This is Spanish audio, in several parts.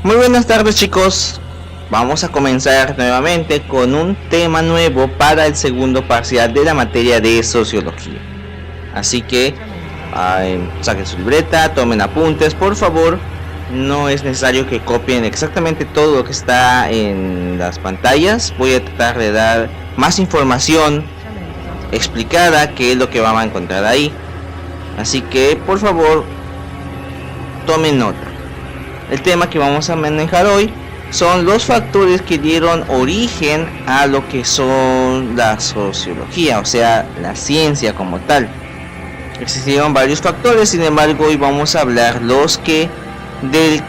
Muy buenas tardes, chicos. Vamos a comenzar nuevamente con un tema nuevo para el segundo parcial de la materia de sociología. Así que saquen su libreta, tomen apuntes, por favor. No es necesario que copien exactamente todo lo que está en las pantallas. Voy a tratar de dar más información explicada que es lo que van a encontrar ahí. Así que por favor tomen nota. El tema que vamos a manejar hoy son los factores que dieron origen a lo que son la sociología, o sea, la ciencia como tal. Existieron varios factores, sin embargo hoy vamos a hablar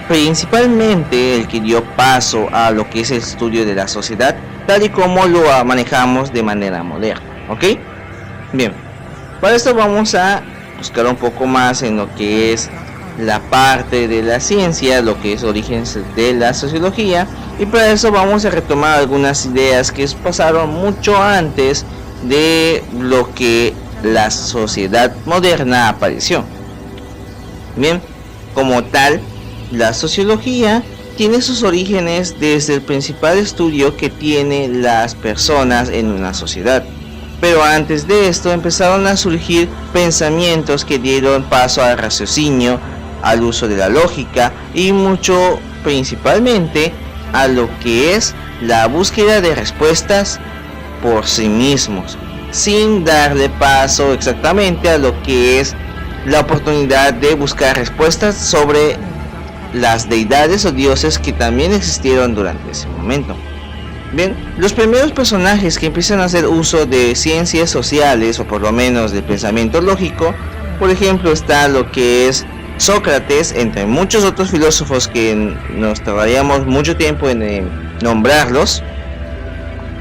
principalmente el que dio paso a lo que es el estudio de la sociedad, tal y como lo manejamos de manera moderna, ¿ok? Bien, para esto vamos a buscar un poco más en lo que es la parte de la ciencia, lo que es orígenes de la sociología, y para eso vamos a retomar algunas ideas que pasaron mucho antes de lo que la sociedad moderna apareció. Bien, como tal, la sociología tiene sus orígenes desde el principal estudio que tienen las personas en una sociedad. Pero antes de esto empezaron a surgir pensamientos que dieron paso al raciocinio, al uso de la lógica y mucho principalmente a lo que es la búsqueda de respuestas por sí mismos, sin darle paso exactamente a lo que es la oportunidad de buscar respuestas sobre las deidades o dioses que también existieron durante ese momento. Bien, los primeros personajes que empiezan a hacer uso de ciencias sociales, o por lo menos del pensamiento lógico, por ejemplo está lo que es Sócrates, entre muchos otros filósofos que nos tardaríamos mucho tiempo en nombrarlos,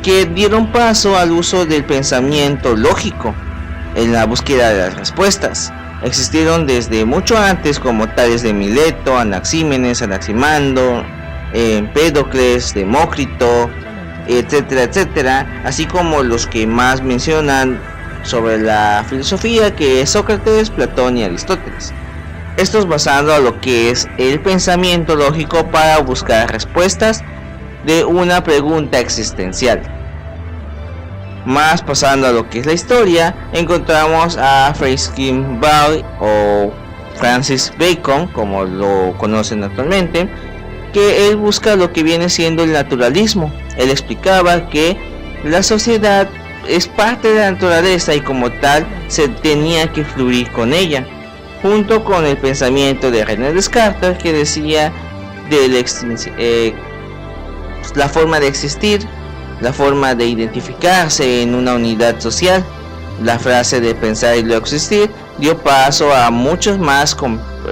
que dieron paso al uso del pensamiento lógico en la búsqueda de las respuestas. Existieron desde mucho antes, como tales de Mileto, Anaxímenes, Anaximandro, Empédocles, Demócrito, etcétera, etcétera, así como los que más mencionan sobre la filosofía, que es Sócrates, Platón y Aristóteles. Estos basando a lo que es el pensamiento lógico para buscar respuestas de una pregunta existencial. Más pasando a lo que es la historia, encontramos a Francis Bacon o Francis Bacon, como lo conocen actualmente, que él busca lo que viene siendo el naturalismo. Él explicaba que la sociedad es parte de la naturaleza y como tal se tenía que fluir con ella, junto con el pensamiento de René Descartes, que decía de la forma de existir, la forma de identificarse en una unidad social. La frase de pensar y luego existir dio paso a muchas más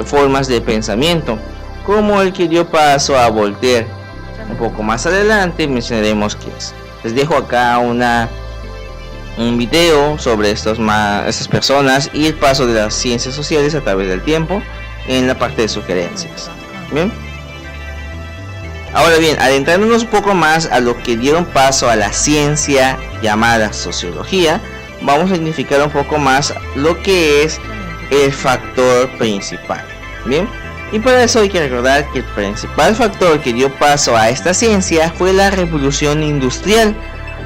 formas de pensamiento, como el que dio paso a Voltaire. Un poco más adelante mencionaremos qué es. Les dejo acá un video sobre estas personas y el paso de las ciencias sociales a través del tiempo en la parte de sugerencias. Bien, ahora bien, adentrándonos un poco más a lo que dieron paso a la ciencia llamada sociología, vamos a significar un poco más lo que es el factor principal. Bien, y para eso hay que recordar que el principal factor que dio paso a esta ciencia fue la revolución industrial.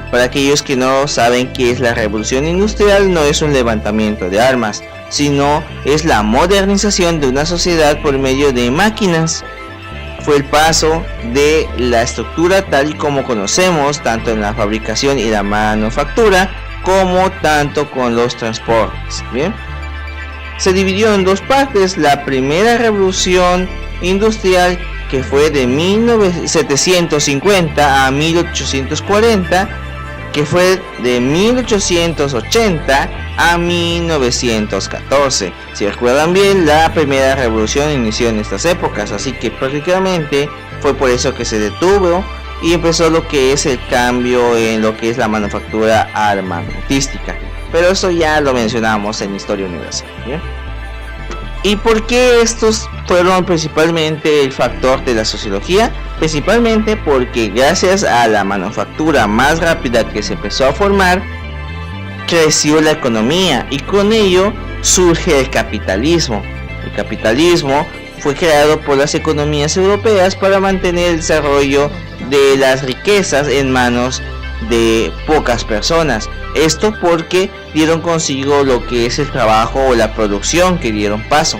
Para aquellos que no saben qué es la revolución industrial, no es un levantamiento de armas, sino es la modernización de una sociedad por medio de máquinas. Fue el paso de la estructura tal y como conocemos, tanto en la fabricación y la manufactura, como tanto con los transportes. Bien, se dividió en dos partes. La primera revolución industrial, que fue de 1750 a 1840, que fue de 1880 a 1914. Si recuerdan bien, la primera revolución inició en estas épocas, así que prácticamente fue por eso que se detuvo y empezó lo que es el cambio en lo que es la manufactura armamentística. Pero eso ya lo mencionamos en Historia Universal, ¿bien? ¿Y por qué estos fueron principalmente el factor de la sociología? Principalmente porque gracias a la manufactura más rápida que se empezó a formar, creció la economía y con ello surge el capitalismo. El capitalismo fue creado por las economías europeas para mantener el desarrollo de las riquezas en manos de pocas personas. Esto porque dieron consigo lo que es el trabajo o la producción que dieron paso.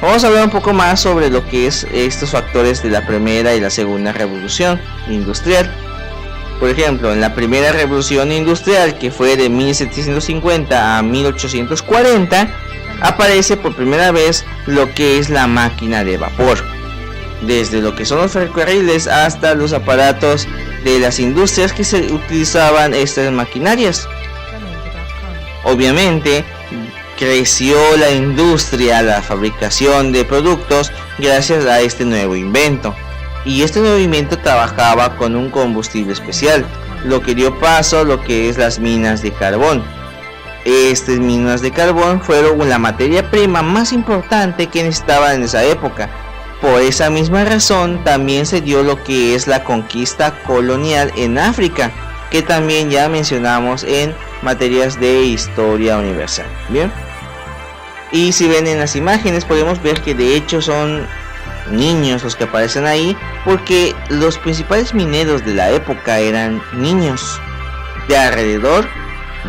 Vamos a hablar un poco más sobre lo que es estos factores de la primera y la segunda revolución industrial. Por ejemplo, en la primera revolución industrial, que fue de 1750 a 1840, aparece por primera vez lo que es la máquina de vapor. Desde lo que son los ferrocarriles hasta los aparatos de las industrias que se utilizaban estas maquinarias. Obviamente, creció la industria, la fabricación de productos gracias a este nuevo invento. Y este nuevo invento trabajaba con un combustible especial, lo que dio paso a lo que es las minas de carbón. Estas minas de carbón fueron la materia prima más importante que necesitaban en esa época. Por esa misma razón también se dio lo que es la conquista colonial en África, que también ya mencionamos en materias de historia universal. Bien, y si ven en las imágenes podemos ver que de hecho son niños los que aparecen ahí, porque los principales mineros de la época eran niños de alrededor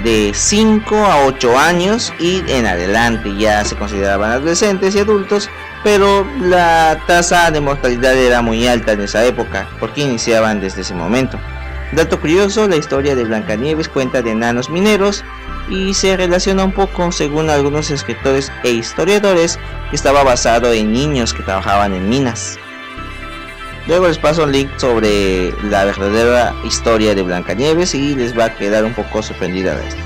de 5 a 8 años y en adelante. Ya se consideraban adolescentes y adultos, pero la tasa de mortalidad era muy alta en esa época porque iniciaban desde ese momento. Dato curioso, la historia de Blancanieves cuenta de enanos mineros y se relaciona un poco, según algunos escritores e historiadores, que estaba basado en niños que trabajaban en minas. Luego les paso un link sobre la verdadera historia de Blancanieves y les va a quedar un poco sorprendida de esto.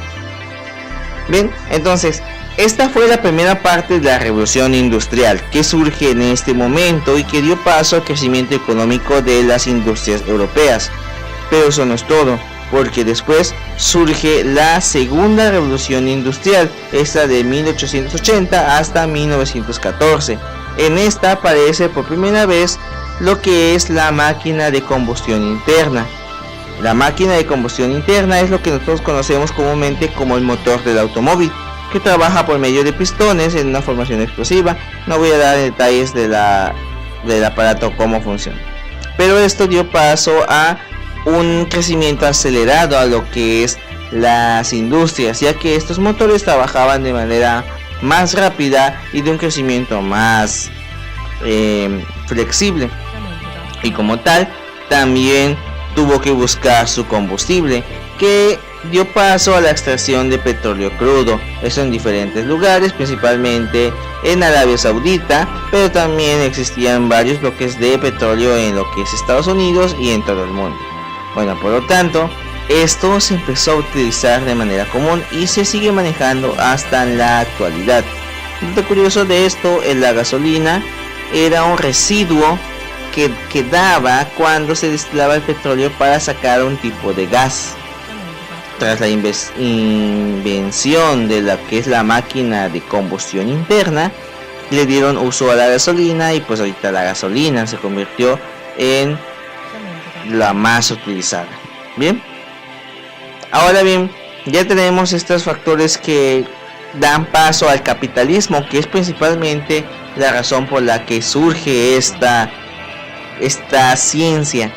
Bien, entonces, esta fue la primera parte de la revolución industrial que surge en este momento y que dio paso al crecimiento económico de las industrias europeas. Pero eso no es todo, porque después surge la segunda revolución industrial, esta de 1880 hasta 1914. En esta aparece por primera vez lo que es la máquina de combustión interna. La máquina de combustión interna es lo que nosotros conocemos comúnmente como el motor del automóvil, que trabaja por medio de pistones en una formación explosiva. No voy a dar detalles del aparato cómo funciona, pero esto dio paso a un crecimiento acelerado a lo que es las industrias, ya que estos motores trabajaban de manera más rápida y de un crecimiento más flexible, y como tal también tuvo que buscar su combustible, que dio paso a la extracción de petróleo crudo. Eso en diferentes lugares, principalmente en Arabia Saudita, pero también existían varios bloques de petróleo en lo que es Estados Unidos y en todo el mundo. Bueno, por lo tanto, esto se empezó a utilizar de manera común y se sigue manejando hasta la actualidad. Lo curioso de esto es la gasolina era un residuo que quedaba cuando se destilaba el petróleo para sacar un tipo de gas. Tras la invención de la que es la máquina de combustión interna, le dieron uso a la gasolina y pues ahorita la gasolina se convirtió en la más utilizada. Bien, ahora bien, ya tenemos estos factores que dan paso al capitalismo, que es principalmente la razón por la que surge esta ciencia.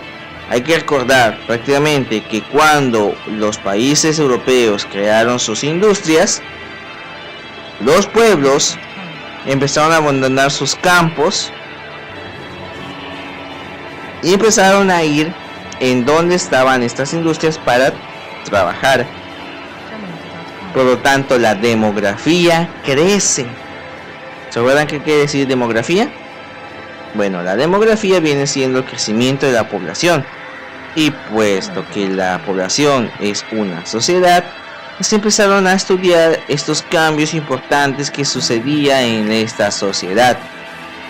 Hay que recordar prácticamente que cuando los países europeos crearon sus industrias, los pueblos empezaron a abandonar sus campos y empezaron a ir en donde estaban estas industrias para trabajar. Por lo tanto, la demografía crece. ¿Se acuerdan qué quiere decir demografía? Bueno, la demografía viene siendo el crecimiento de la población. Y puesto que la población es una sociedad, se empezaron a estudiar estos cambios importantes que sucedían en esta sociedad,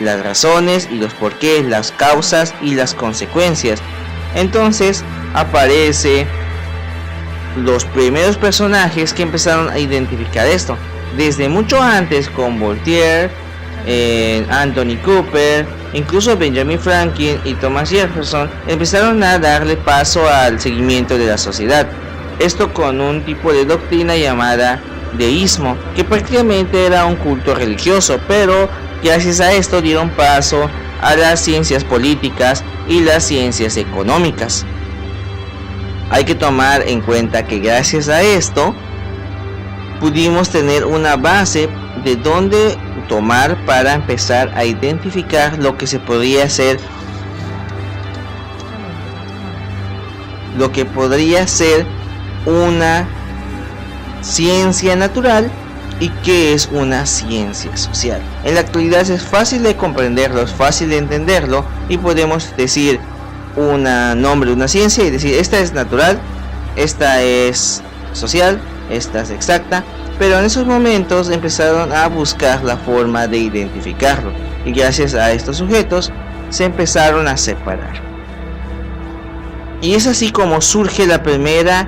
las razones y los porqués, las causas y las consecuencias. Entonces aparecen los primeros personajes que empezaron a identificar esto, desde mucho antes, con Voltaire, Anthony Cooper, incluso Benjamin Franklin y Thomas Jefferson empezaron a darle paso al seguimiento de la sociedad. Esto con un tipo de doctrina llamada deísmo, que prácticamente era un culto religioso, pero Gracias a esto dieron paso a las ciencias políticas y las ciencias económicas. Hay que tomar en cuenta que gracias a esto pudimos tener una base de dónde tomar para empezar a identificar lo que se podría hacer, lo que podría ser una ciencia natural y qué es una ciencia social. En la actualidad es fácil de comprenderlo, es fácil de entenderlo y podemos decir un nombre de una ciencia y decir esta es natural, esta es social, esta es exacta, pero en esos momentos empezaron a buscar la forma de identificarlo y gracias a estos sujetos se empezaron a separar. Y es así como surge la primera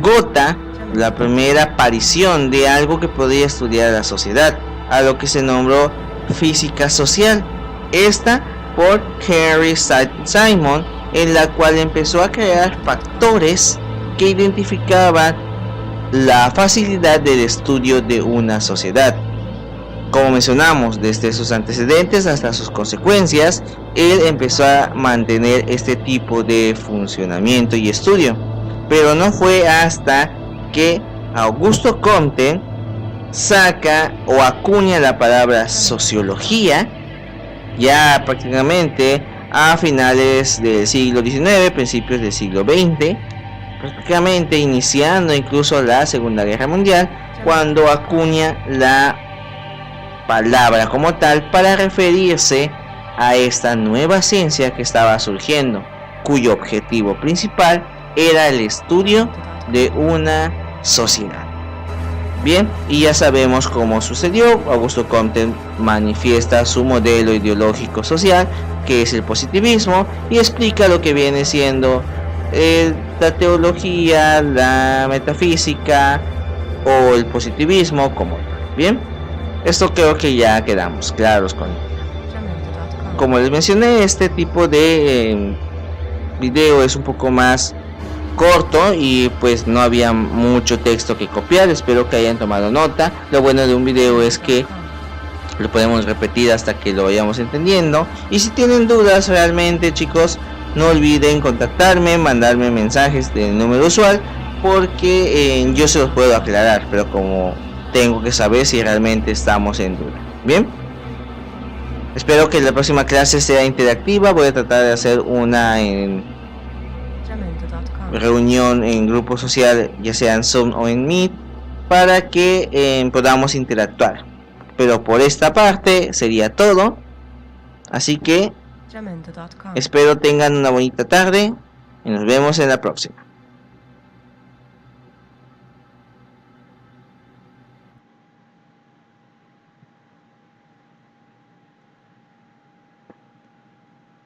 gota, la primera aparición de algo que podía estudiar la sociedad, a lo que se nombró física social, esta por Henry Simon, en la cual empezó a crear factores que identificaban la facilidad del estudio de una sociedad. Como mencionamos, desde sus antecedentes hasta sus consecuencias, él empezó a mantener este tipo de funcionamiento y estudio, pero no fue hasta que Augusto Comte saca o acuña la palabra sociología, ya prácticamente a finales del siglo XIX, principios del siglo XX, prácticamente iniciando incluso la Segunda Guerra Mundial, cuando acuña la palabra como tal para referirse a esta nueva ciencia que estaba surgiendo, cuyo objetivo principal era el estudio de una sociedad. Bien, y ya sabemos cómo sucedió. Augusto Comte manifiesta su modelo ideológico social, que es el positivismo, y explica lo que viene siendo la teología, la metafísica o el positivismo como tal. Bien, esto creo que ya quedamos claros con ello. Como les mencioné, este tipo de video es un poco más corto y pues no había mucho texto que copiar. Espero que hayan tomado nota. Lo bueno de un video es que lo podemos repetir hasta que lo vayamos entendiendo, y si tienen dudas realmente, chicos, no olviden contactarme, mandarme mensajes del número usual, porque yo se los puedo aclarar, pero como tengo que saber si realmente estamos en duda. Bien, espero que la próxima clase sea interactiva. Voy a tratar de hacer una reunión en grupo social, ya sea en Zoom o en Meet, para que podamos interactuar. Pero por esta parte sería todo, así que espero tengan una bonita tarde y nos vemos en la próxima.